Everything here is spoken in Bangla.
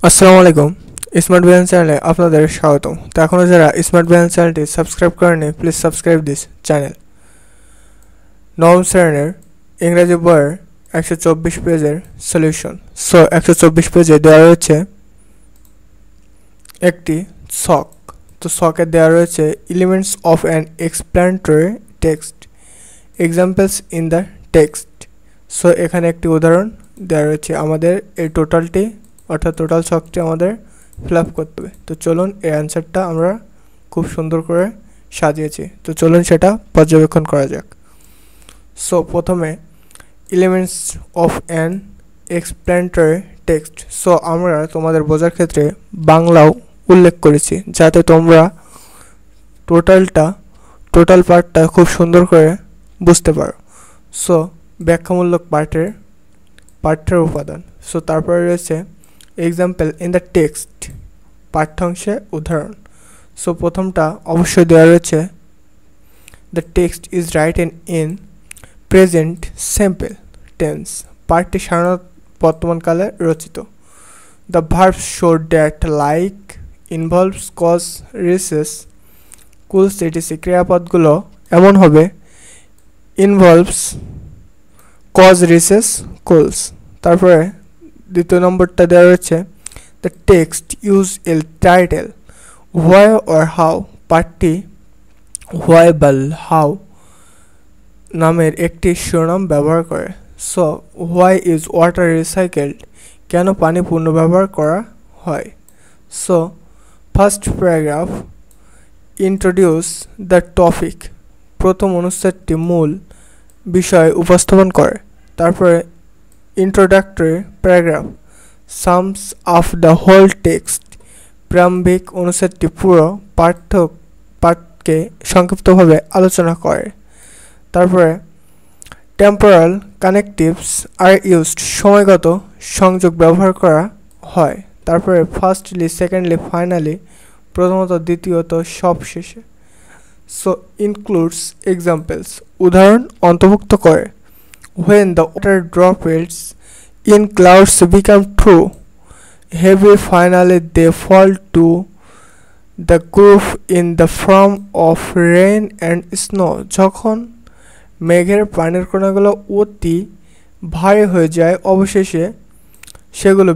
আসসালামু আলাইকুম স্মার্ট ব্যালেন্স চ্যানেলে আপনাদের স্বাগতম। তো এখনও যারা স্মার্ট ব্যালেন্স চ্যানেলটি সাবস্ক্রাইব করেনি প্লিজ সাবস্ক্রাইব দিস চ্যানেল। নবম শ্রেণীর ইংরেজি বইয়ের 124 পেজের সলিউশন। 124 পেজে দেওয়া রয়েছে একটি ছক। তো ছকে দেওয়া রয়েছে elements of an explanatory text, examples in the text. এখানে একটি উদাহরণ দেওয়া রয়েছে। আমাদের এই টোটালটি অর্থাৎ টোটাল ছকটি আমাদের ফিল আপ করতে হবে। তো চলুন এই অ্যান্সারটা আমরা খুব সুন্দর করে সাজিয়েছি, তো চলুন সেটা পর্যবেক্ষণ করা যাক। প্রথমে elements of an explanatory text. আমরা তোমাদের বোঝার ক্ষেত্রে বাংলাও উল্লেখ করেছি যাতে তোমরা টোটাল পার্টটা খুব সুন্দর করে বুঝতে পারো। ব্যাখ্যামূলক পাঠ্যের উপাদান। তারপরে রয়েছে এক্সাম্পল ইন দ্য টেক্সট, পাঠ্যাংশে উদাহরণ। প্রথমটা অবশ্যই দেওয়া রয়েছে the text is written in present simple tense, পাঠটি সাধারণত বর্তমানকালে রচিত। The verbs show that like involves cause recess cools, etc ক্রিয়াপদগুলো এমন হবে ইনভলভস কজ রিসেস কুলস। তারপরে দ্বিতীয় নম্বরটা দেওয়া রয়েছে the text use a title why or how, পাঠটি হোয়াই বা হাউ নামের একটি শিরোনাম ব্যবহার করে। হোয়াই ইজ ওয়াটার রিসাইকেলড, কেন পানি পুনর্ব্যবহার করা হয়। First paragraph introduce the topic, প্রথম অনুচ্ছেদটি মূল বিষয় উপস্থাপন করে। তারপরে introductory paragraph sums up the whole text, প্রারম্ভিক অনুচ্ছেদটি পুরো পাঠকে সংক্ষিপ্তভাবে আলোচনা করে। তারপরে টেম্পোরাল কানেকটিভস আর ইউজড, সময়গত সংযোগ ব্যবহার করা হয়। তারপরে ফার্স্টলি, সেকেন্ডলি, ফাইনালি, প্রথমত, দ্বিতীয়ত, সবশেষে। ইনক্লুডস এক্সাম্পলস, উদাহরণ অন্তর্ভুক্ত করে। When the water droplets in clouds become true, heavy, finally they fall to the groove in the form of rain and snow, যখন মেঘের পানির কণাগুলো অতি ভারী হয়ে যায় অবশেষে সেগুলো